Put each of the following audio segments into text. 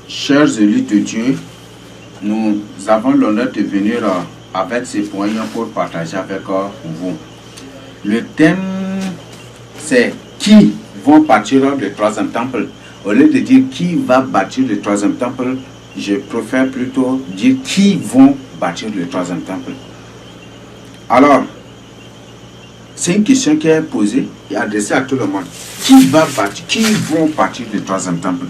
Chers élus de Dieu, nous avons l'honneur de venir avec ces points pour partager avec vous. Le thème, c'est qui vont bâtir le troisième temple. Au lieu de dire qui va bâtir le troisième temple, je préfère plutôt dire qui vont bâtir le troisième temple. Alors, c'est une question qui est posée et adressée à tout le monde. Qui vont bâtir le troisième temple?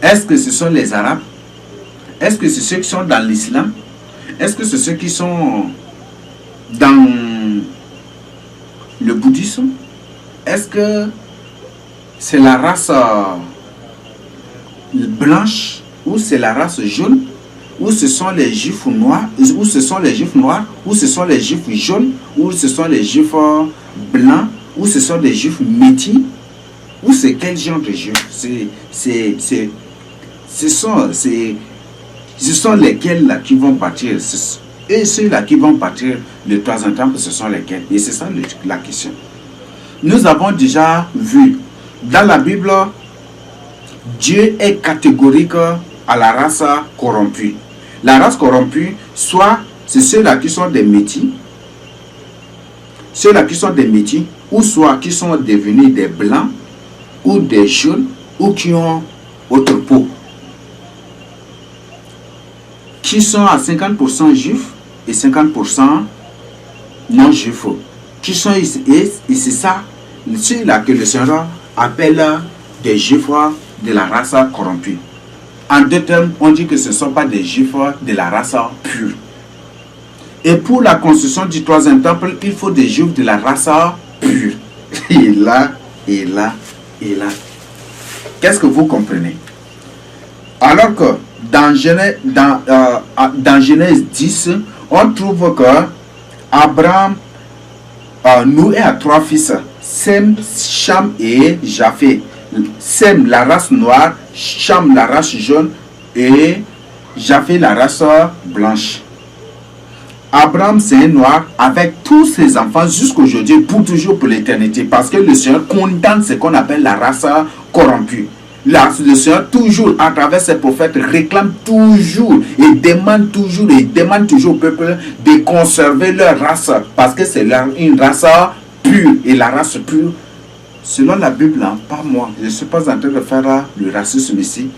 Est-ce que ce sont les Arabes? Est-ce que c'est ceux qui sont dans l'islam? Est-ce que c'est ceux qui sont dans le bouddhisme? Est-ce que c'est la race blanche ou c'est la race jaune? Ou ce sont les juifs noirs? Ou ce sont les juifs noirs? Ou ce sont les juifs jaunes? Ou ce sont les juifs blancs? Ou ce sont les juifs métis? Ou c'est quel genre de juifs? Ce sont lesquels là qui vont bâtir? Et ceux-là qui vont bâtir le troisième temple, ce sont lesquels? Et c'est ça la question. Nous avons déjà vu dans la Bible, Dieu est catégorique à la race corrompue. La race corrompue, soit c'est ceux-là qui sont des métis, ou soit qui sont devenus des blancs, ou des jaunes, ou qui ont autre peau, qui sont à 50% juifs et 50% non juifs, qui sont et c'est ça, ceux-là que le Seigneur appelle des juifs de la race corrompue. En deux termes, on dit que ce ne sont pas des juifs de la race pure. Et pour la construction du troisième temple, il faut des juifs de la race pure. Et là. Qu'est-ce que vous comprenez? Alors que dans Genèse 10, on trouve que Abraham Noé a trois fils, Sem, Cham et Japheth. Sem la race noire, Cham la race jaune et Japheth la race blanche. Abraham c'est un noir avec tous ses enfants jusqu'aujourd'hui, pour toujours, pour l'éternité, parce que le Seigneur condamne ce qu'on appelle la race corrompue. Le Seigneur toujours à travers ses prophètes réclame toujours et demande toujours au peuple de conserver leur race, parce que c'est une race pure. Et la race pure, selon la Bible, hein, pas moi, je ne suis pas en train de faire le racisme ici,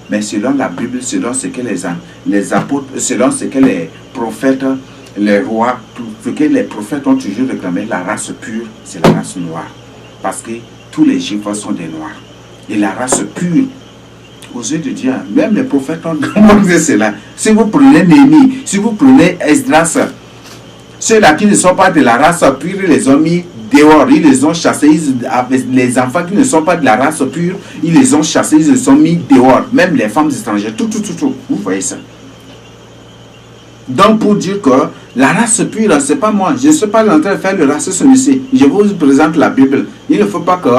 mais selon la Bible, selon ce que les apôtres, selon ce que les prophètes, les rois, ce que les prophètes ont toujours réclamé, la race pure, c'est la race noire. Parce que tous les juifs sont des noirs. Et la race pure, aux yeux de Dieu, même les prophètes ont demandé cela. Si vous prenez Néhémie, si vous prenez Esdras, ceux-là qui ne sont pas de la race pure, ils les ont mis dehors, ils les ont chassés. Avec les enfants qui ne sont pas de la race pure, ils les ont chassés, ils les ont mis dehors. Même les femmes étrangères, tout. Vous voyez ça? Donc pour dire que la race pure, c'est pas moi. Je ne suis pas en train de faire le racisme ici. Je vous présente la Bible. Il ne faut pas que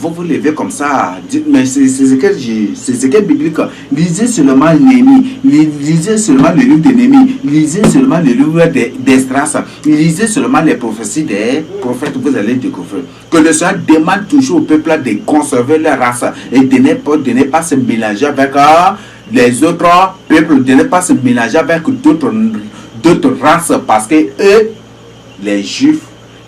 vous levez comme ça. Dites, mais c'est ce que biblique. Lisez seulement Néhémie. Lisez seulement le livre de Néhémie. Lisez seulement le livre d'Esdras. Lisez seulement les prophéties des prophètes. Vous allez découvrir que le Seigneur demande toujours au peuple de conserver leur race et de ne pas se mélanger avec les autres peuples, de ne pas se mélanger avec d'autres races, parce que eux, les Juifs,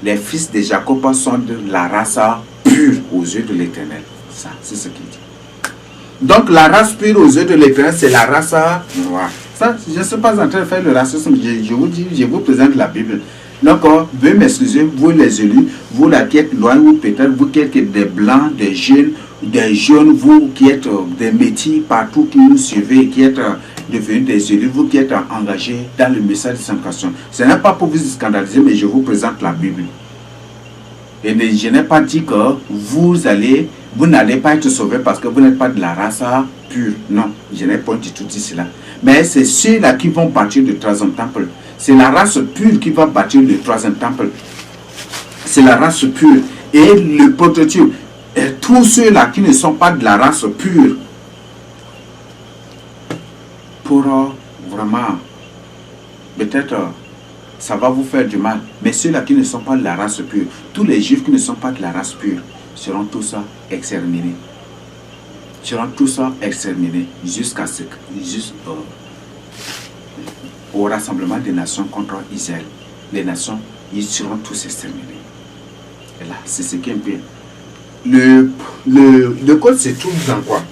les fils de Jacob, sont de la race pure aux yeux de l'Éternel. Ça, c'est ce qu'il dit. Donc la race pure aux yeux de l'Éternel, c'est la race noire. Ça, je ne suis pas en train de faire le racisme. Je vous dis, je vous présente la Bible. Donc, veuillez m'excuser, vous les élus, vous là qui êtes loin, ou peut-être vous qui êtes des blancs, des jeunes, vous qui êtes des métis partout, qui nous suivez, qui êtes devenus des élus, vous qui êtes engagés dans le message de sanctification. Ce n'est pas pour vous scandaliser, mais je vous présente la Bible. Et je n'ai pas dit que vous n'allez pas être sauvés parce que vous n'êtes pas de la race pure. Non, je n'ai pas du tout dit cela. Mais c'est ceux-là qui vont bâtir le troisième temple. C'est la race pure qui va bâtir le troisième temple. C'est la race pure. Et le prototype, et tous ceux-là qui ne sont pas de la race pure, pour vraiment, peut-être, ça va vous faire du mal. Mais ceux-là qui ne sont pas de la race pure, tous les juifs qui ne sont pas de la race pure, seront tous exterminés. seront tous exterminés au rassemblement des nations contre Israël. Les nations, ils seront tous exterminés. Et là, c'est ce qui est bien. Le code se trouve dans quoi?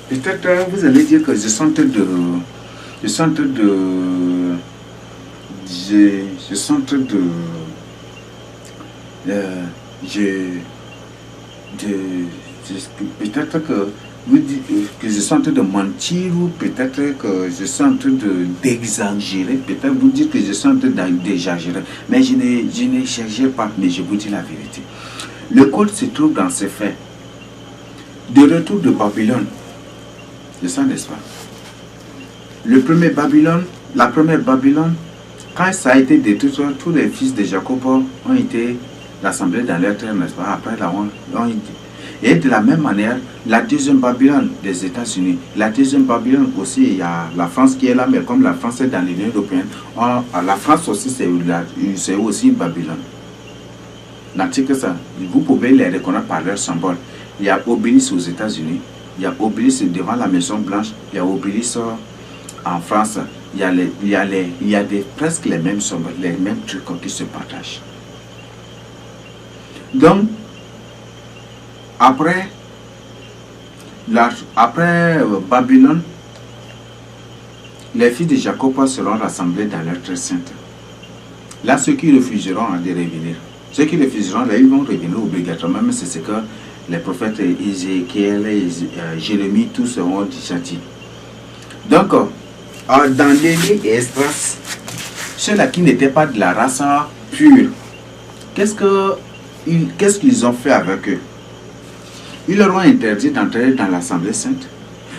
Peut-être vous allez dire que je sens peut-être que vous dites que je suis en train de mentir ou peut-être que je suis en train d'exagérer. Peut-être vous dites que je suis en train d'exagérer. Mais je n'exagère pas, mais je vous dis la vérité. Le code se trouve dans ces faits. De retour de Babylone. C'est ça, n'est-ce pas? La première Babylone, quand ça a été détruit, tous les fils de Jacob ont été rassemblés dans leur terre, n'est-ce pas? Après la honte. Et de la même manière, la deuxième Babylone des États-Unis, la deuxième Babylone aussi, il y a la France qui est là, mais comme la France est dans l'Union européenne, la France aussi, c'est aussi une Babylone. N'importe que ça, vous pouvez les reconnaître par leur symbole. Il y a Obélisque aux États-Unis, il y a Obélisque devant la Maison Blanche, il y a Obélisque en France, il y a presque les mêmes symboles, les mêmes trucs qui se partagent. Donc, après Babylone, les fils de Jacob seront rassemblés dans leur terre sainte. Là, ceux qui refuseront de revenir, ceux qui refuseront, là, ils vont revenir obligatoirement, mais c'est ce que les prophètes Ézéchiel, Jérémie, tous seront déjà dit. Donc, dans Néhémie et Esdras, ceux-là qui n'étaient pas de la race pure, qu'est-ce qu'ils ont fait avec eux? Ils leur ont interdit d'entrer dans l'Assemblée sainte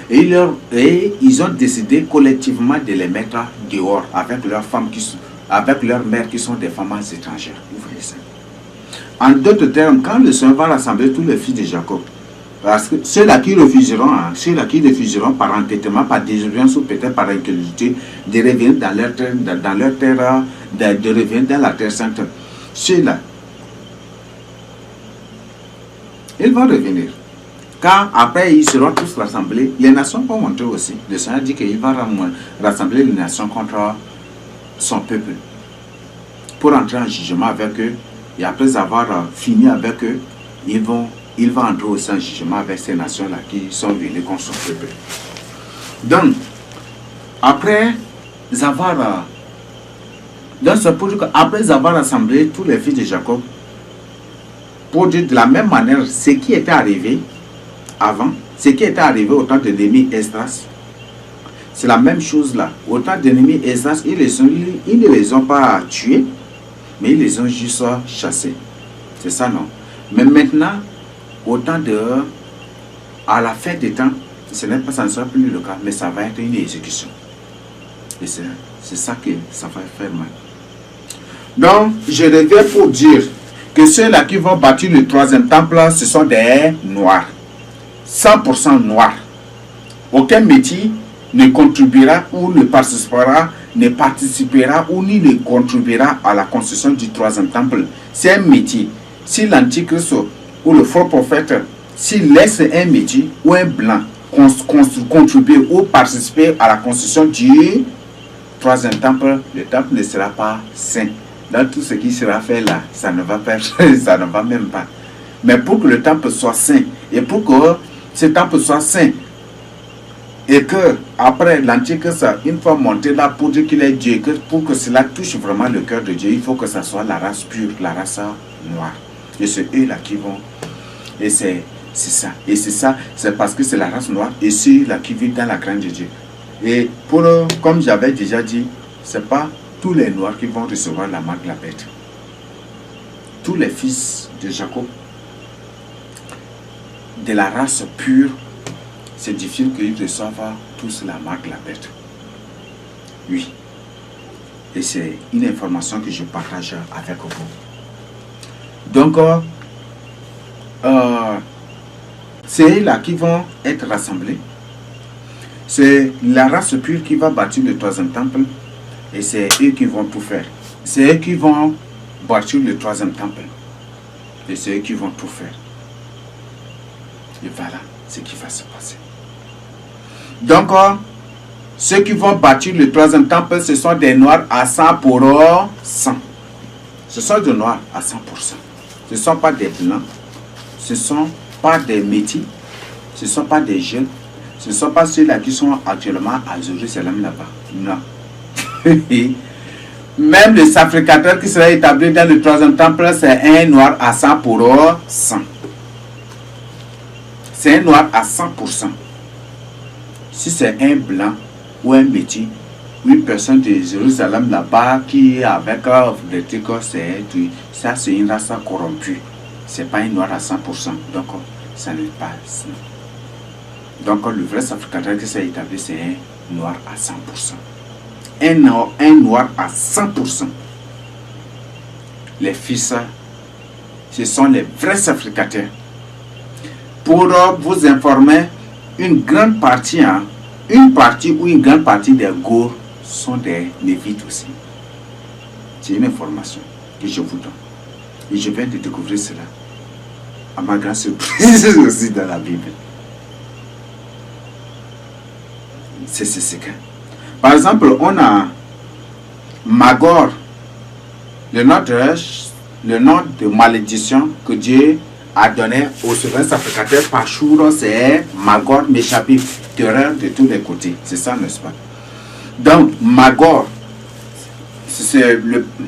et ils ont décidé collectivement de les mettre dehors avec leurs femmes avec leurs mères qui sont des femmes étrangères. Vous voyez ça? En d'autres termes, quand le Seigneur va rassembler tous les fils de Jacob, parce que ceux-là qui refuseront par entêtement, par désobéissance ou peut-être par incrédulité, de revenir dans leur terre, de revenir dans la terre sainte, ceux-là, ils vont revenir. Car après, ils seront tous rassemblés. Les nations vont monter aussi. Le Seigneur dit qu'il va rassembler les nations contre son peuple. Pour entrer en jugement avec eux. Et après avoir fini avec eux, il va entrer aussi en jugement avec ces nations-là qui sont venues contre son peuple. Donc, après avoir rassemblé tous les fils de Jacob, pour dire de la même manière ce qui était arrivé avant, ce qui était arrivé au temps de Néhémie et Esdras, c'est la même chose là. Au temps de Néhémie et Esdras, ils ne les ont pas tués, mais ils les ont juste chassés. C'est ça, non? Mais maintenant, à la fin des temps, ça ne sera plus le cas, mais ça va être une exécution. Et c'est ça que ça va faire mal. Donc, je reviens pour dire que ceux-là qui vont bâtir le troisième temple, ce sont des noirs. 100% noirs. Aucun métier ne contribuera ou ne participera ou ni ne contribuera à la construction du troisième temple. C'est un métier. Si l'antichrist ou le faux prophète, s'il laisse un métier ou un blanc contribuer ou participer à la construction du troisième temple, le temple ne sera pas saint. Dans tout ce qui sera fait là, ça ne va pas, ça ne va même pas. Mais pour que le temple soit saint, et pour que ce temple soit saint, et que après l'antichrist, une fois monté là pour dire qu'il est Dieu, pour que cela touche vraiment le cœur de Dieu, il faut que ça soit la race pure, la race noire. Et c'est eux là qui vont. Et c'est ça. Et c'est ça, c'est parce que c'est la race noire et ceux là qui vivent dans la crainte de Dieu. Et comme j'avais déjà dit, c'est pas tous les noirs qui vont recevoir la marque de la bête. Tous les fils de Jacob, de la race pure, c'est difficile qu'ils reçoivent tous la marque de la bête. Oui. Et c'est une information que je partage avec vous. Donc, c'est là qui vont être rassemblés. C'est la race pure qui va bâtir le troisième temple. Et c'est eux qui vont tout faire. C'est eux qui vont bâtir le troisième temple. Et c'est eux qui vont tout faire. Et voilà. ce qui va se passer. Donc, ceux qui vont bâtir le troisième temple, ce sont des noirs à 100%. Ce sont des noirs à 100%. Ce ne sont pas des blancs. Ce ne sont pas des métis. Ce ne sont pas des jeunes. Ce ne sont pas ceux-là qui sont actuellement à Jérusalem là-bas. Non. Même le sacrificateur qui sera établi dans le troisième temple, c'est un noir à 100%. C'est un noir à 100%. Si c'est un blanc ou un métis, une personne de Jérusalem là-bas qui est avec des trucs, ça c'est une race corrompue. C'est pas un noir à 100%. Donc, ça n'est pas ça. Donc, le vrai sacrificateur qui s'est établi, c'est un noir à 100%. Un noir à 100%. Les fils, ce sont les vrais sacrificateurs. Pour vous informer, une grande partie, une grande partie des Gours sont des Lévites aussi. C'est une information que je vous donne. Et je viens de découvrir cela. À ma grande surprise aussi dans la Bible. C'est ce que. Par exemple, on a Magor, le nom de malédiction que Dieu a donné au souverain sacrificateur par jour, c'est Magor m'échappé, terreur de tous les côtés. C'est ça, n'est-ce pas? Donc, Magor,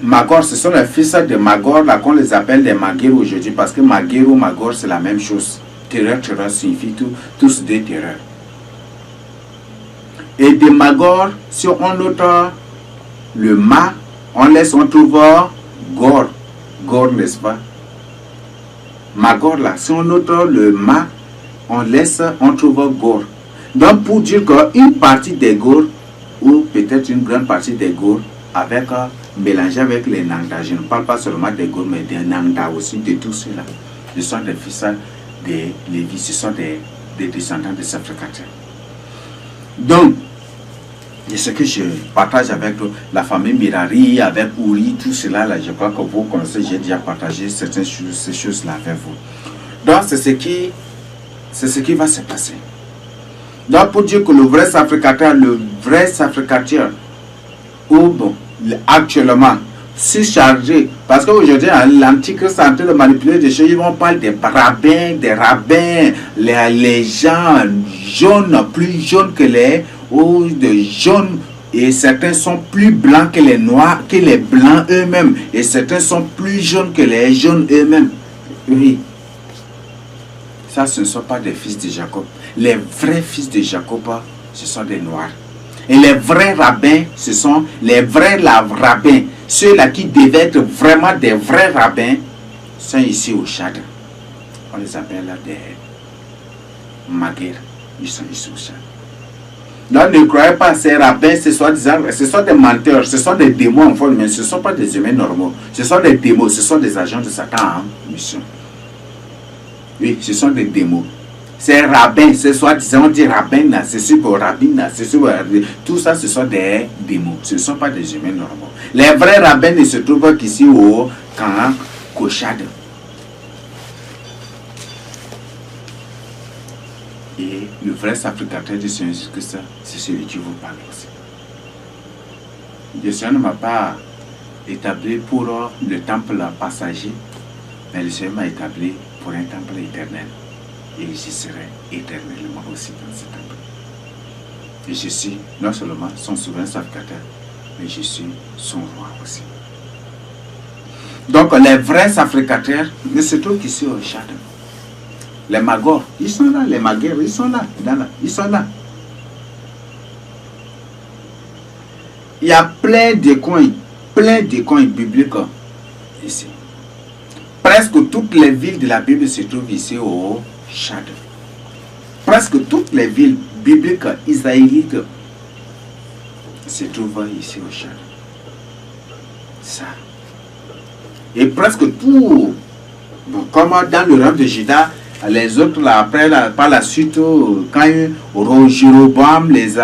Magor, ce sont les fils de Magor, là qu'on les appelle des Maguires aujourd'hui, parce que Maguire ou Magor, c'est la même chose. Terreur signifie tous des terreurs. Et de Magor, si on note le Ma, on trouve Gor, n'est-ce pas? Magor là, si on note le Ma, on trouve Gor. Donc pour dire qu'une partie des Gor, ou peut-être une grande partie des Gor, mélangé avec les Nangda, je ne parle pas seulement des Gor, mais des Nangda aussi, de tout cela. Ce sont des fils des Lévis, ce sont des descendants des sacrificateurs. Donc, et ce que je partage avec la famille Mirari, avec Uri, tout cela, là, je crois que vous connaissez, j'ai déjà partagé certaines choses, ces choses-là avec vous. Donc, c'est ce qui va se passer. Donc, pour dire que le vrai sacrificateur, ou bon, actuellement, si chargé, parce qu'aujourd'hui, l'Antichrist est en train de manipuler des choses, on parle des rabbins, les gens jaunes, plus jaunes que les, ou de jaunes, et certains sont plus blancs que les noirs, que les blancs eux-mêmes, et certains sont plus jaunes que les jaunes eux-mêmes. Oui. Ça, ce ne sont pas des fils de Jacob. Les vrais fils de Jacob, ce sont des noirs. Et les vrais rabbins, ce sont les vrais rabbins. Ceux-là qui devaient être vraiment des vrais rabbins sont ici au Tchad. On les appelle là des Maguires. Ils sont ici au Tchad. Donc ne croyez pas ces rabbins, ce sont des menteurs, ce sont des démons en forme, mais ce ne sont pas des humains normaux. Ce sont des démons, ce sont des agents de Satan en mission. Oui, ce sont des démons. Ces rabbins, c'est soi-disant, on dit rabbin, c'est sûr rabbin, c'est sûr, tout ça, ce sont des démons. Ce ne sont pas des humains normaux. Les vrais rabbins ne se trouvent qu'ici au camp Kochad. Et le vrai sacrificateur du Seigneur Jésus-Christ, c'est celui qui vous parle aussi. Le Seigneur ne m'a pas établi pour le temple passager, mais le Seigneur m'a établi pour un temple éternel. Et j'y serai éternellement aussi dans ce temple. Et je suis non seulement son souverain sacrificateur, mais je suis son roi aussi. Donc les vrais sacrificateurs ne se trouvent qu'ici au Tchad. Les Magor, ils sont là, les Maguires, ils sont là, ils sont là. Il y a plein de coins bibliques ici. Presque toutes les villes de la Bible se trouvent ici au Tchad. Presque toutes les villes bibliques israélites se trouvent ici au Tchad. Ça. Et presque tout, bon, comme dans le rang de Juda, les autres, là, après, là, par la suite, quand Jéroboam les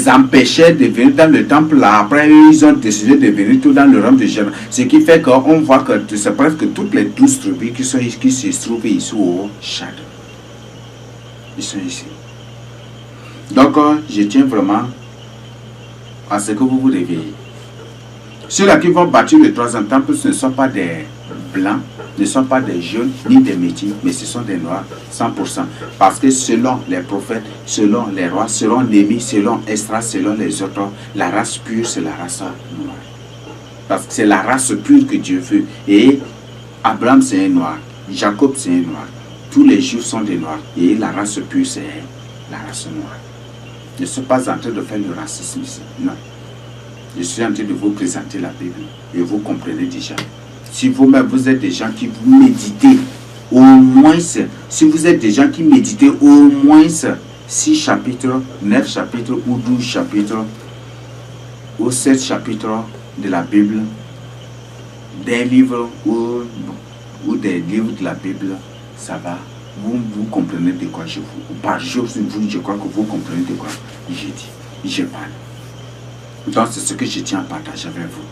empêchait de venir dans le temple, là, après, ils ont décidé de venir tout dans le rang de Jéroboam. Ce qui fait qu'on voit que c'est presque toutes les 12 tribus qui se trouvent ici au Tchad. Ils sont ici. Donc, je tiens vraiment à ce que vous vous réveillez. Ceux-là qui vont bâtir le troisième temple, ce ne sont pas des blancs, ne sont pas des jeunes, ni des métis, mais ce sont des noirs, 100%. Parce que selon les prophètes, selon les rois, selon Némi, selon Esdras, selon les autres, la race pure, c'est la race noire. Parce que c'est la race pure que Dieu veut. Et Abraham, c'est un noir. Jacob, c'est un noir. Tous les juifs sont des noirs. Et la race pure, c'est la race noire. Je ne suis pas en train de faire le racisme ici. Non. Je suis en train de vous présenter la Bible. Et vous comprenez déjà. Si vous-même, vous êtes des gens qui vous méditez, au moins, si vous êtes des gens qui méditez au moins 6 chapitres, 9 chapitres ou 12 chapitres, ou 7 chapitres de la Bible, des livres ou des livres de la Bible, ça va. Vous comprenez de quoi je vous... Par jour, je crois que vous comprenez de quoi j'ai dit, je parle. Donc, c'est ce que je tiens à partager avec vous.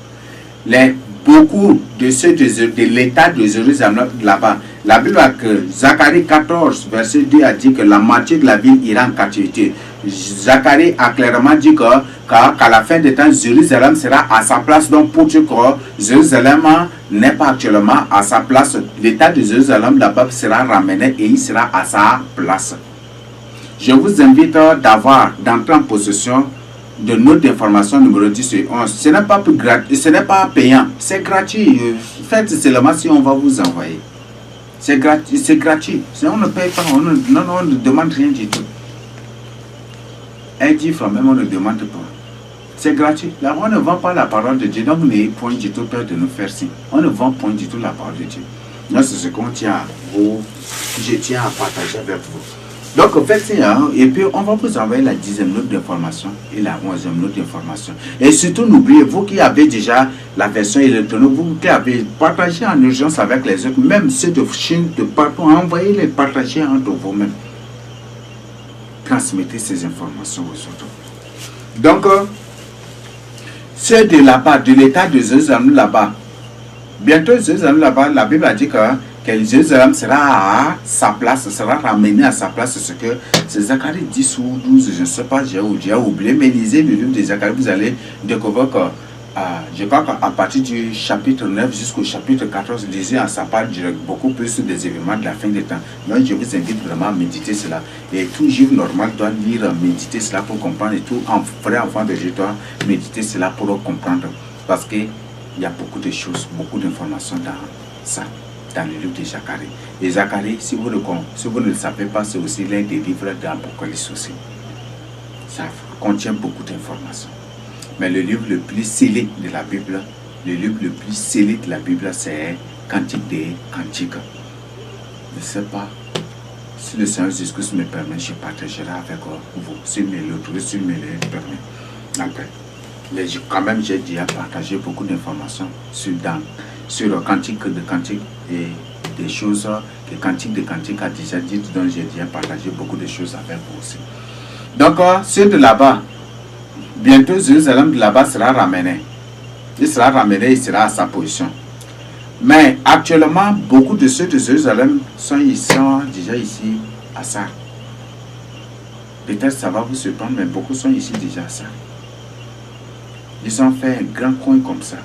Beaucoup de ceux de l'état de Jérusalem là-bas, la Bible a que Zacharie 14, verset 2 a dit que la moitié de la ville ira en captivité. Zacharie a clairement dit qu'à la fin des temps, Jérusalem sera à sa place. Donc, pour dire que Jérusalem n'est pas actuellement à sa place, l'état de Jérusalem là-bas sera ramené et il sera à sa place. Je vous invite d'entrer en possession de note d'information numéro 10 et 11. Ce n'est pas gratuit, ce n'est pas payant, c'est gratuit. Faites seulement si on va vous envoyer. C'est gratuit, c'est gratuit. On ne paye pas, on ne demande rien du tout. Un 10 francs même, on ne demande pas. C'est gratuit. Là, on ne vend pas la parole de Dieu. Donc, vous n'ayez point du tout peur de nous faire signe. On ne vend point du tout la parole de Dieu. Là, c'est ce qu'on tient à vous. Je tiens à partager avec vous. Donc, faites ça, et puis on va vous envoyer la 10e note d'information et la 11e note d'information. Et surtout, n'oubliez, vous qui avez déjà la version électronique, vous qui avez partagé en urgence avec les autres, même ceux de Chine, de partout, envoyez-les, partagez entre vous-mêmes. Transmettez ces informations aux autres. Donc, ceux de là-bas, de l'état de Jérusalem là-bas, bientôt Jérusalem là-bas, la Bible a dit que Jérusalem sera à sa place, sera ramené à sa place. Ce que c'est Zacharie 10 ou 12, je ne sais pas, j'ai oublié, mais lisez le livre de Zacharie, vous allez découvrir que, je crois qu'à partir du chapitre 9 jusqu'au chapitre 14, lisez en sa part beaucoup plus des événements de la fin des temps. Donc je vous invite vraiment à méditer cela. Et tout juif normal doit lire, méditer cela pour comprendre, et tout vrai enfant de Dieu doit méditer cela pour comprendre. Parce qu'il y a beaucoup de choses, beaucoup d'informations dans ça. Dans le livre de Zacharie. Et Zacharie, si vous ne le savez pas, c'est aussi l'un des livres d'Apocalypse aussi. Ça contient beaucoup d'informations. Mais le livre le plus scellé de la Bible, c'est Cantique des Cantiques. Je ne sais pas si le Seigneur Jésus me permet, je partagerai avec vous. S'il me le permet. Après. Mais quand même, j'ai déjà partagé beaucoup d'informations sur Cantique de Cantique et des choses que Cantique de Cantique a déjà dit, donc j'ai déjà partagé beaucoup de choses avec vous aussi. Donc, ceux de là-bas, bientôt Jérusalem de là-bas sera ramené. Il sera ramené, il sera à sa position. Mais actuellement, beaucoup de ceux de Jérusalem sont déjà ici à ça. Peut-être ça va vous surprendre, mais beaucoup sont ici déjà à ça. Ils ont fait un grand coin comme ça.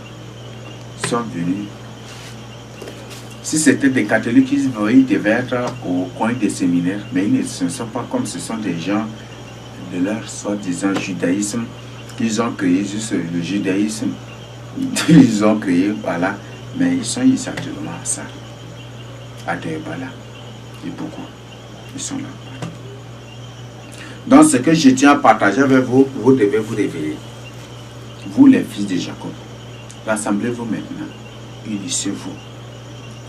Ils sont venus. Si c'était des catholiques, ils devaient être au coin des séminaires, mais ils ne sont pas comme ce sont des gens de leur soi-disant judaïsme. Ils ont créé juste le judaïsme. Ils ont créé, voilà. Mais ils sont ici actuellement à ça. À Debala. Et beaucoup. Ils sont là. Donc, ce que je tiens à partager avec vous, vous devez vous réveiller. Vous, les fils de Jacob. Rassemblez-vous maintenant. Unissez-vous.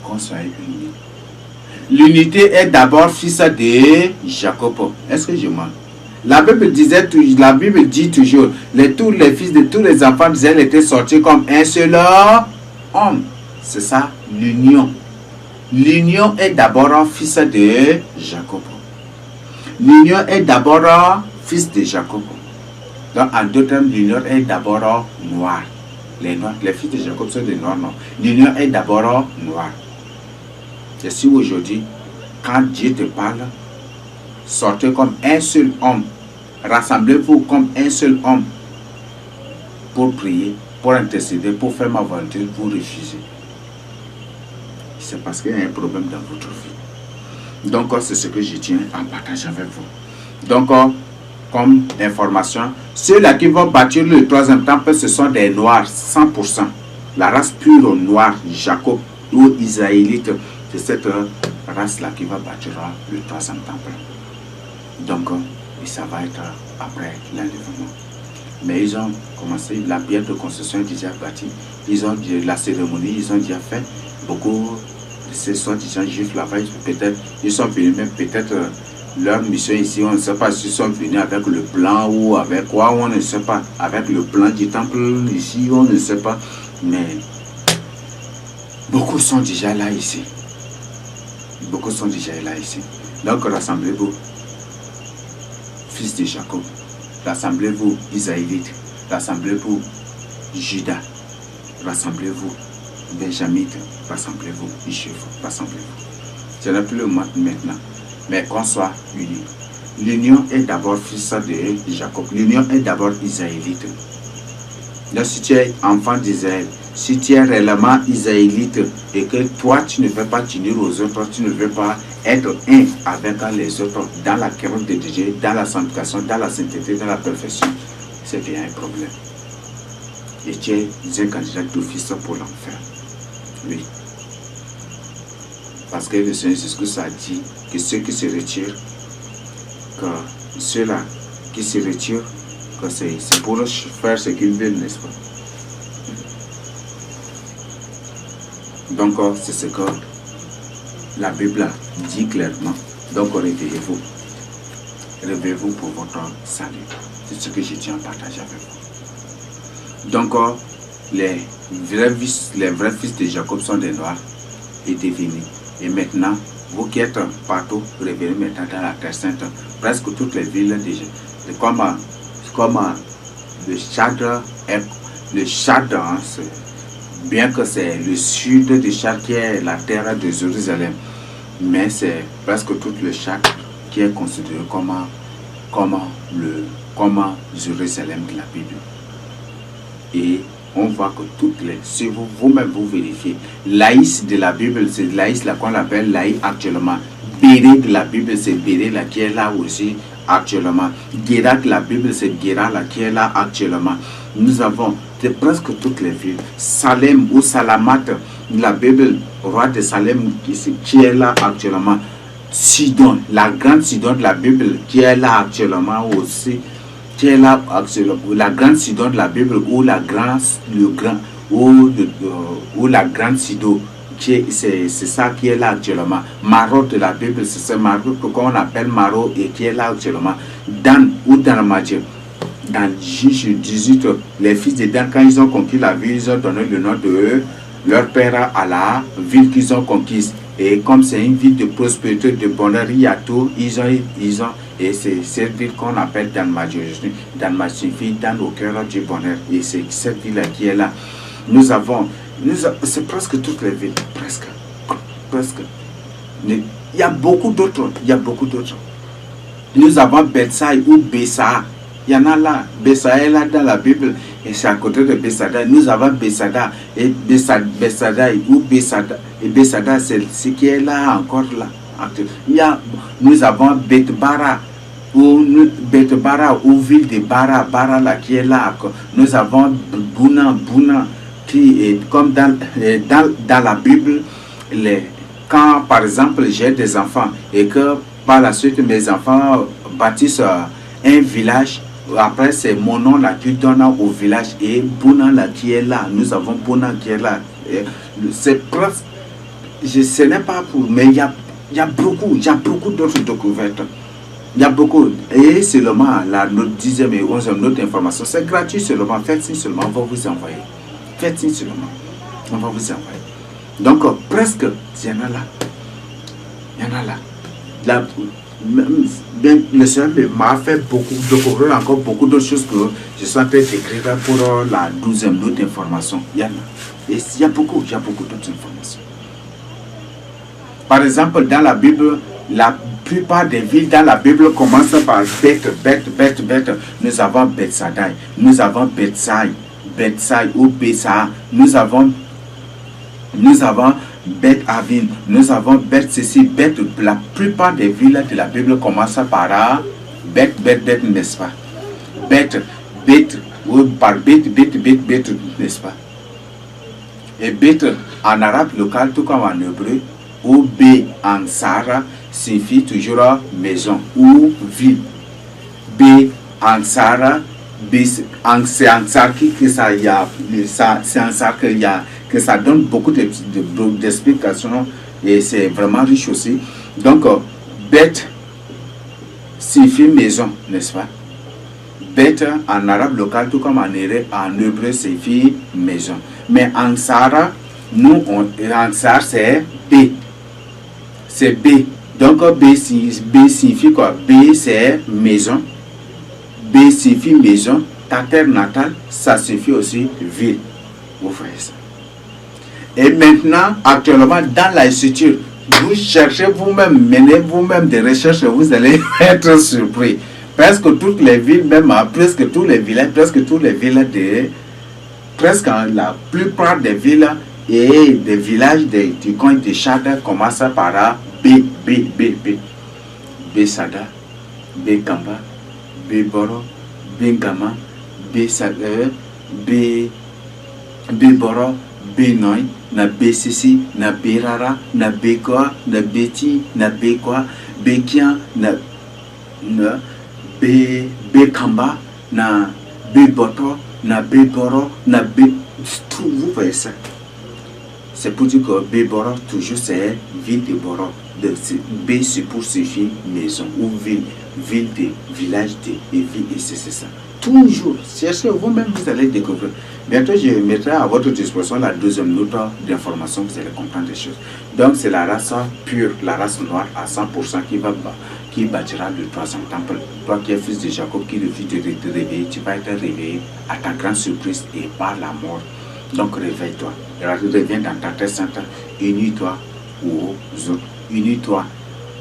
Qu'on soit unis. L'unité est d'abord fils de Jacob. Est-ce que je mens? La Bible dit toujours, tous les fils de tous les enfants d'Israël étaient sortis comme un seul homme. C'est ça, l'union. L'union est d'abord fils de Jacob. L'union est d'abord fils de Jacob. Donc, en d'autres termes, l'union est d'abord noire. Les noirs, les fils de Jacob sont des noirs, non. L'union est d'abord noire. Et si aujourd'hui, quand Dieu te parle, sortez comme un seul homme. Rassemblez-vous comme un seul homme pour prier, pour intercéder, pour faire ma volonté, vous refusez. C'est parce qu'il y a un problème dans votre vie. Donc, c'est ce que je tiens à partager avec vous. Donc, comme information, ceux-là qui vont bâtir le troisième temple, ce sont des noirs, 100%. La race pure noire, Jacob ou Israélite, c'est cette race-là qui va bâtir le troisième temple. Donc, et ça va être après l'enlèvement. Mais ils ont commencé, la pierre de construction est déjà bâtie. Ils ont la cérémonie, ils ont déjà fait. Beaucoup de ces soi-disant juifs là-bas, peut-être, ils sont venus, même peut-être leur mission ici, on ne sait pas s'ils sont venus avec le plan ou avec quoi, on ne sait pas. Avec le plan du temple ici, on ne sait pas. Mais beaucoup sont déjà là ici. Beaucoup sont déjà là ici. Donc rassemblez-vous, fils de Jacob. Rassemblez-vous, Israélites. Rassemblez-vous, Judas. Rassemblez-vous, Benjamite. Rassemblez-vous, Juifs. Rassemblez-vous. Ce n'est plus le moment maintenant, mais qu'on soit unis. L'union est d'abord fils de Jacob. L'union est d'abord israélite. Donc si tu es enfant d'Israël, si tu es réellement israélite et que toi tu ne veux pas t'unir aux autres, tu ne veux pas être un avec les autres dans la crainte de Dieu, dans la sanctification, dans la sainteté, dans la perfection, c'est bien un problème. Et tu es un candidat d'office pour l'enfer. Oui. Parce que le Seigneur Jésus a dit que ceux qui se retirent, que ceux-là qui se retirent, que c'est pour faire ce qu'ils veulent, n'est-ce pas? Donc, c'est ce que la Bible dit clairement. Donc, réveillez-vous. Réveillez-vous pour votre salut. C'est ce que je tiens à partager avec vous. Donc, les vrais fils de Jacob sont des Noirs et devenus. Et maintenant, vous qui êtes partout, réveillez maintenant dans la Terre Sainte. Presque toutes les villes déjà. Comme le Tchad, bien que c'est le sud du Tchad qui est la terre de Jérusalem, mais c'est presque tout le Tchad qui est considéré comme Jérusalem de la Bible. Et on voit que toutes les, si vous-même vous vérifiez, l'Aïs de la Bible, c'est l'Aïs là qu'on appelle l'Aïs actuellement. Béré de la Bible, c'est Béré là qui est là aussi actuellement. Guéra de la Bible, c'est Guéra là qui est là actuellement. Nous avons presque toutes les villes. Salem ou Salamat, la Bible, roi de Salem qui est là actuellement. Sidon, la grande Sidon de la Bible qui est là actuellement aussi. Qui est là actuellement. La grande Sidon de la Bible ou la grande Sidon. C'est ça qui est là actuellement. Maro de la Bible, c'est ce Maro qu'on appelle Maro et qui est là actuellement. Dan ou Danamadia. Dans Juge 18, les fils de Dan, quand ils ont conquis la ville, ils ont donné le nom de leur père à la ville qu'ils ont conquise. Et comme c'est une ville de prospérité, de bonheur, il y a tout, ils ont et c'est cette ville qu'on appelle Danmadia. Danmadia, Dan au cœur du bonheur. Et c'est cette ville-là qui est là. C'est presque toutes les villes, presque. Il y a beaucoup d'autres, Nous avons Bethsaï ou Bessa. Il y en a là, Bessa est là dans la Bible, et c'est à côté de Bessada. Nous avons Bessada, et Bessada ou Bessada, et Bessada c'est ce qui est là encore là. Nous avons Bethbara, ou ville de Bara là qui est là. Nous avons Bouna, qui est comme dans la Bible, quand par exemple j'ai des enfants et que par la suite mes enfants bâtissent un village, après c'est mon nom là qui donne au village et Bouna là qui est là. Nous avons Bouna qui est là. C'est presque, ce n'est pas pour, mais il y a beaucoup d'autres découvertes. Il y a beaucoup. Et seulement notre 10e et 11e notre information, c'est gratuit seulement. Faites-y seulement, on va vous envoyer. Faites-y seulement, on va vous envoyer. Donc presque, il y en a là. Le Seigneur m'a fait découvrir encore beaucoup d'autres choses que je suis en train d'écrire pour la 12e d'autres informations. Il y en a. Et il y a beaucoup d'autres informations. Par exemple, dans la Bible, plupart des villes dans la Bible commencent par Beth. Nous avons Bethsaïda, nous avons Bethsaï ou Bessa, nous avons Beth Avin, nous avons Beth ceci, Beth. La plupart des villes de la Bible commencent par Beth, n'est-ce pas? Beth, ou par Beth, n'est-ce pas? Et Beth en arabe local, tout comme en hébreu, ou B en Sahara, signifie toujours maison ou ville. B en Sahara, c'est en Sahara que ça y a, c'est en Sahara que ça donne beaucoup d'explications et c'est vraiment riche aussi. Donc, Beth signifie maison, n'est-ce pas? Beth en arabe local, tout comme en hébreu, signifie maison. Mais en Sahara, en Sahara, c'est B. C'est B. Donc, B signifie quoi? B, c'est maison. B signifie maison. Ta terre natale, ça signifie aussi ville. Vous voyez ça. Et maintenant, actuellement, dans la structure, vous cherchez vous-même, menez vous-même des recherches, vous allez être surpris. Presque toutes les villes, même presque tous les villages, la plupart des villes et des villages du coin de Tchad commencent par B. Bessada, B Kamba, B Boro, B Ngama, B Boro, B Noy, na B Sisi, na B Rara, na B Goa, na B Ti, na B Kwa, B Kian, na B Kamba, na B Boto, na B Boro, na B. Vous voyez ça? C'est pour dire que B Boro, toujours c'est ville de Boro. B c'est pour signifier maison ou ville de village de et ville et c'est ça. Toujours, cherchez vous-même, vous allez découvrir. Bientôt, je mettrai à votre disposition la deuxième note d'information, vous allez comprendre des choses. Donc, c'est la race pure, la race noire à 100% qui bâtira le troisième temple. Toi qui es fils de Jacob, qui refuse de te réveiller, tu vas être réveillé à ta grande surprise et par la mort. Donc, réveille-toi. Reviens dans ta terre sainte, unis-toi aux autres. Unis-toi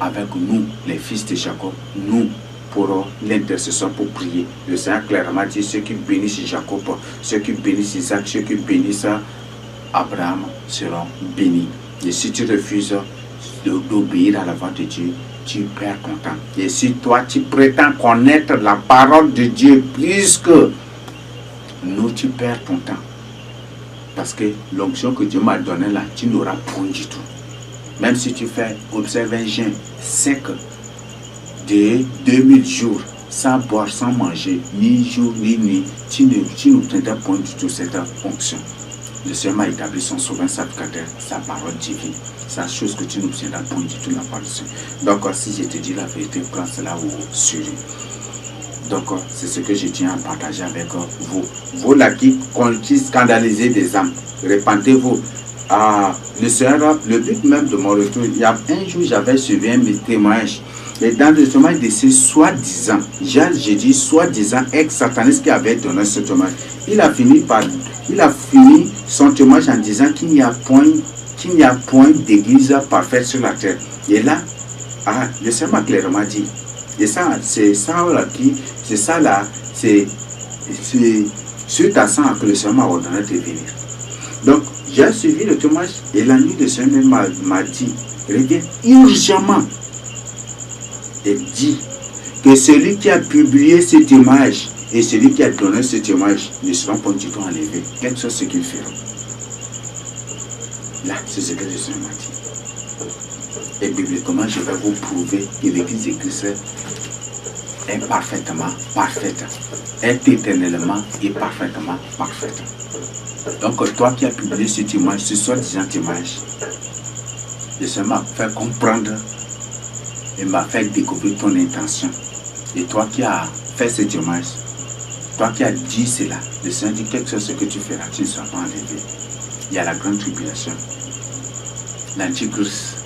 avec nous, les fils de Jacob, nous, pour l'intercession, pour prier. Le Seigneur clairement dit, ceux qui bénissent Jacob, ceux qui bénissent Isaac, ceux qui bénissent Abraham seront bénis. Et si tu refuses d'obéir à la voix de Dieu, tu perds ton temps. Et si toi, tu prétends connaître la parole de Dieu plus que nous, tu perds ton temps. Parce que l'onction que Dieu m'a donnée là, tu n'auras point du tout. Même si tu fais observer un jeûne sec de 2000 jours, sans boire, sans manger, ni jour, ni nuit, tu n'obtiendras point du tout cette fonction. Le Seigneur m'a établi son souverain sacrificateur, sa parole divine. C'est la chose que tu n'obtiendras point du tout la part du Seigneur. Donc, si je te dis la vérité, prends cela au sérieux. Donc, c'est ce que je tiens à partager avec vous. Vous là qui scandalisez des âmes, répentez-vous. Le Seigneur, le but même de mon retour, il y a un jour, j'avais suivi un témoignage. Et dans le témoignage de ces soi-disant, j'ai dit soi-disant ex-sataniste qui avait donné ce témoignage, il a fini son témoignage en disant qu'il n'y a point d'église parfaite sur la terre. Et là, le Seigneur m'a clairement dit, et ça, c'est suite à ça que le Seigneur m'a ordonné de venir. Donc, j'ai suivi le témoignage et la nuit, le Seigneur m'a dit, reviens urgemment et dit que celui qui a publié ce témoignage et celui qui a donné ce témoignage ne seront pas du tout enlevés, quel que soit ce qu'ils feront. Là, c'est ce que le Seigneur m'a dit. Et bibliquement, je vais vous prouver que l'Église de Christ est parfaitement parfaite, est éternellement et parfaitement parfaite. Donc, toi qui as publié ce témoignage, ce soi-disant témoignage, le Seigneur m'a fait comprendre et m'a fait découvrir ton intention. Et toi qui as fait ce témoignage, toi qui as dit cela, le Seigneur dit quelque chose que tu feras, tu ne seras pas enlevé. Il y a la grande tribulation. L'Antichrist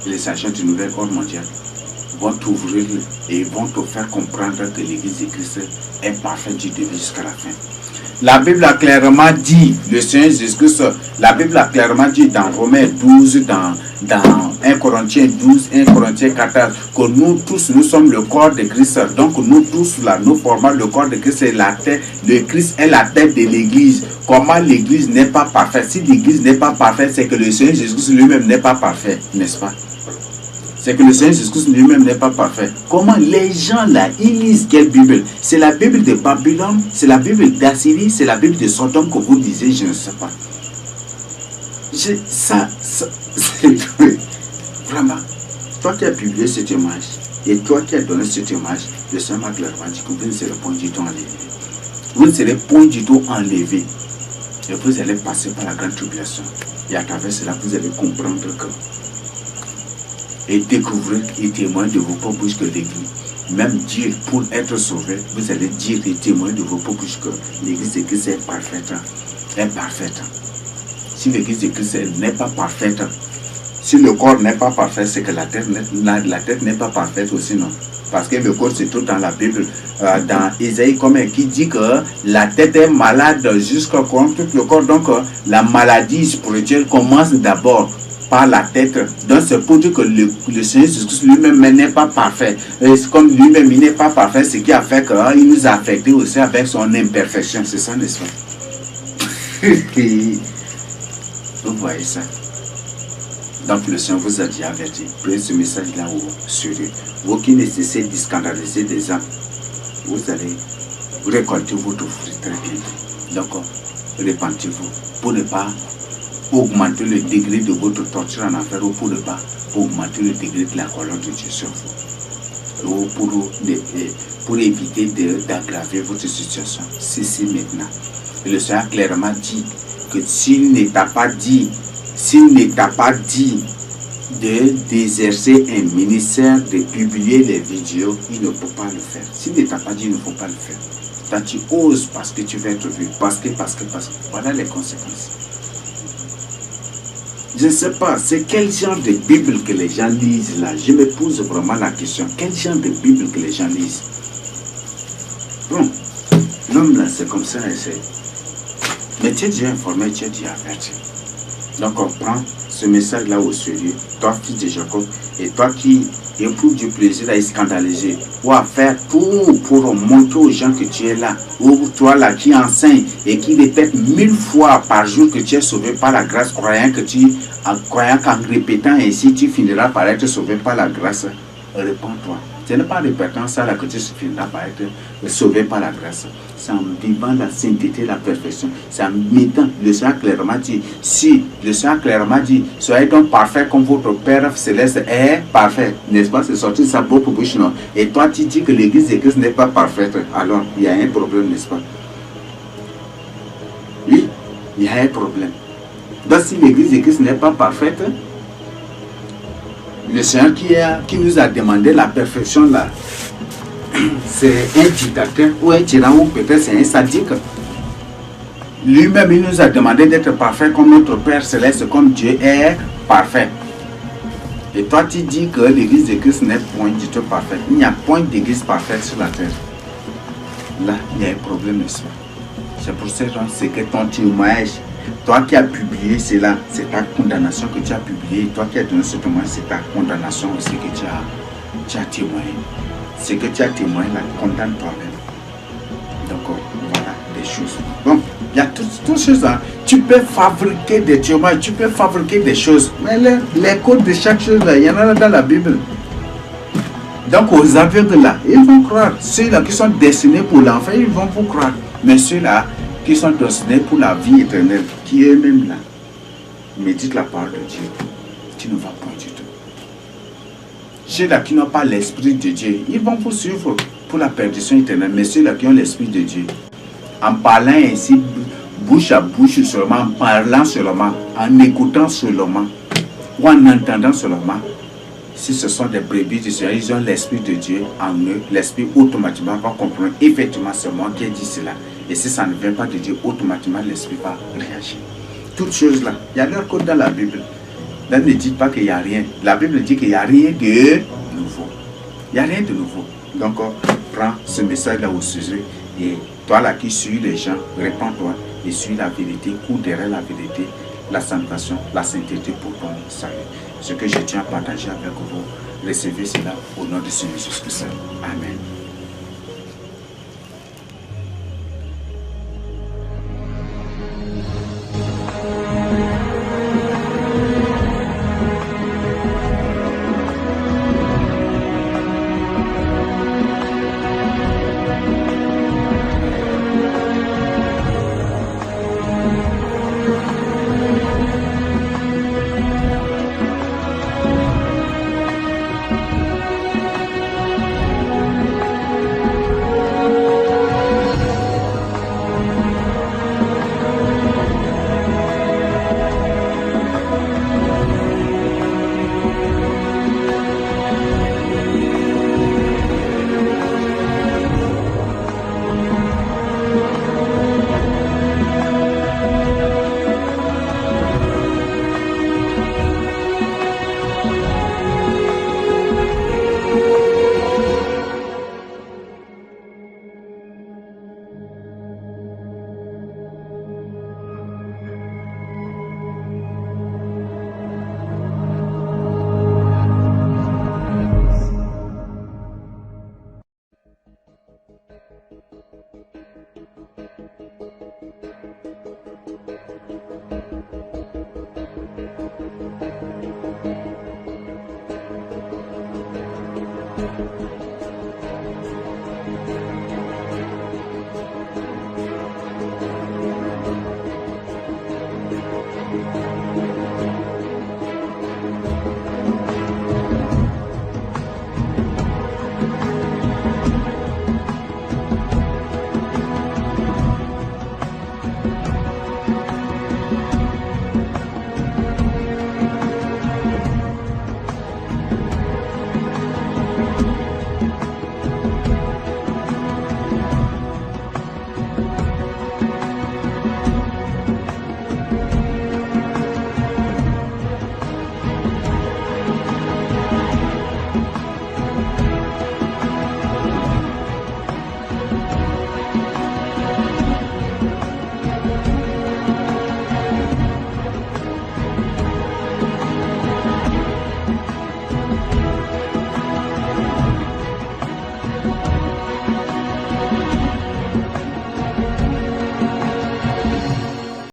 et les agents du nouvel ordre mondial vont t'ouvrir et vont te faire comprendre que l'Église de Christ est parfaite du début jusqu'à la fin. La Bible a clairement dit, le Seigneur Jésus-Christ, la Bible a clairement dit dans Romains 12, dans 1 Corinthiens 12, 1 Corinthiens 14, que nous tous, nous sommes le corps de Christ. Donc nous tous, là, nous formons le corps de Christ et la tête. Le Christ est la tête de l'Église. Comment l'Église n'est pas parfaite? Si l'Église n'est pas parfaite, c'est que le Seigneur Jésus-Christ lui-même n'est pas parfait, n'est-ce pas? C'est que le Seigneur Jésus-Christ lui-même n'est pas parfait. Comment les gens là, ils lisent quelle Bible? C'est la Bible de Babylone, c'est la Bible d'Assyrie, c'est la Bible de Sodome que vous lisez, je ne sais pas. Ça c'est vraiment. Toi qui as publié cette image, et toi qui as donné cette image, le Seigneur m'a clairement dit que vous ne serez point du tout enlevé. Vous ne serez point du tout enlevé. Et vous allez passer par la grande tribulation. Et à travers cela, vous allez comprendre que et découvrir et témoigner de vos propres bouches que l'Église, même Dieu, pour être sauvé, vous allez dire et témoigner de vos propres bouches que l'Église de Christ est parfaite. Est parfaite. Si l'Église de Christ n'est pas parfaite, si le corps n'est pas parfait, c'est que la tête n'est pas parfaite aussi, non? Parce que le corps se trouve dans la Bible, dans Isaïe, qui dit que la tête est malade jusqu'au corps, tout le corps. Donc, la maladie spirituelle commence d'abord par la tête. Donc c'est pour dire que le Seigneur Jésus lui-même n'est pas parfait. Et comme lui-même il n'est pas parfait, ce qui a fait qu'il nous a affectés aussi avec son imperfection. C'est ça, n'est-ce pas? Vous voyez ça? Donc le Seigneur vous a dit averti. Prenez ce message-là au sérieux. Vous qui ne cessez de scandaliser des âmes, vous allez récolter votre fruit très bien. Donc répentez-vous pour ne pas augmenter le degré de votre torture en enfer ou pour ne pas augmenter le degré de la colère de Dieu sur vous. Ou pour éviter d'aggraver votre situation. C'est maintenant. Et le Seigneur a clairement dit que s'il ne t'a pas dit d'exercer un ministère, de publier les vidéos, il ne peut pas le faire. S'il ne t'a pas dit, il ne faut pas le faire. Toi, tu oses parce que tu vas être vu. Parce que. Voilà les conséquences. Je ne sais pas, c'est quel genre de Bible que les gens lisent là. Je me pose vraiment la question. Quel genre de Bible que les gens lisent? Bon, l'homme là, c'est comme ça, c'est. Mais tu es déjà informé, tu es déjà averti. Donc on prend ce message-là au sérieux. Toi, fils de Jacob, et toi qui éprouves du plaisir à scandaliser, ou à faire tout pour montrer aux gens que tu es là, ou toi là qui enseigne et qui répète 1000 fois par jour que tu es sauvé par la grâce, croyant qu'en répétant ainsi, tu finiras par être sauvé par la grâce. Réponds-toi. Ce n'est pas en répétant ça là que tu finiras par être sauvé par la grâce. C'est en vivant la sainteté, la perfection. C'est en mettant, le Seigneur clairement dit, si le Seigneur clairement dit, soyez donc parfait comme votre Père Céleste est parfait. N'est-ce pas? C'est sorti de sa propre bouche, non? Et toi, tu dis que l'Église de Christ n'est pas parfaite. Alors, il y a un problème, n'est-ce pas? Oui, il y a un problème. Donc, si l'Église de Christ n'est pas parfaite, le Seigneur qui nous a demandé la perfection là, c'est un dictateur ou un tyran ou peut-être c'est un sadique. Lui-même, il nous a demandé d'être parfait comme notre Père Céleste, comme Dieu est parfait. Et toi, tu dis que l'Église de Christ n'est point du tout parfaite. Il n'y a point d'Église parfaite sur la terre. Là, il y a un problème, n'est-ce pas? C'est pour ça que c'est que ton témoignage, toi qui as publié cela, c'est ta condamnation que tu as publié. Toi qui as donné ce témoignage, c'est ta condamnation aussi que tu as témoigné. Ce que tu as témoigné, la condamne toi-même. Donc, voilà des choses. Bon, il y a toutes choses. Hein. Tu peux fabriquer des témoignages, tu peux fabriquer des choses. Mais les codes de chaque chose, là, il y en a dans la Bible. Donc, aux aveugles là, ils vont croire. Ceux-là qui sont destinés pour l'enfer, ils vont vous croire. Mais ceux-là qui sont destinés pour la vie éternelle, qui eux-mêmes là, méditent la parole de Dieu, tu ne vas pas du tout. Ceux-là qui n'ont pas l'Esprit de Dieu, ils vont vous suivre pour la perdition éternelle. Mais ceux-là qui ont l'Esprit de Dieu, en parlant ainsi, bouche à bouche seulement, en parlant seulement, en écoutant seulement, ou en entendant seulement, si ce sont des brebis du Seigneur, ils ont l'Esprit de Dieu en eux, l'Esprit automatiquement va comprendre, effectivement c'est moi qui ai dit cela. Et si ça ne vient pas de Dieu, automatiquement l'Esprit va réagir. Toutes choses là, il y a leur code dans la Bible. Là, ne dites pas qu'il n'y a rien. La Bible dit qu'il n'y a rien de nouveau. Il n'y a rien de nouveau. Donc, prends ce message-là au sujet et Toi là qui suis les gens, répands-toi et suis la vérité, cours derrière la vérité, la sanctification, la sainteté pour ton salut. Ce que je tiens à partager avec vous, recevez cela au nom de Seigneur Jésus-Christ. Amen.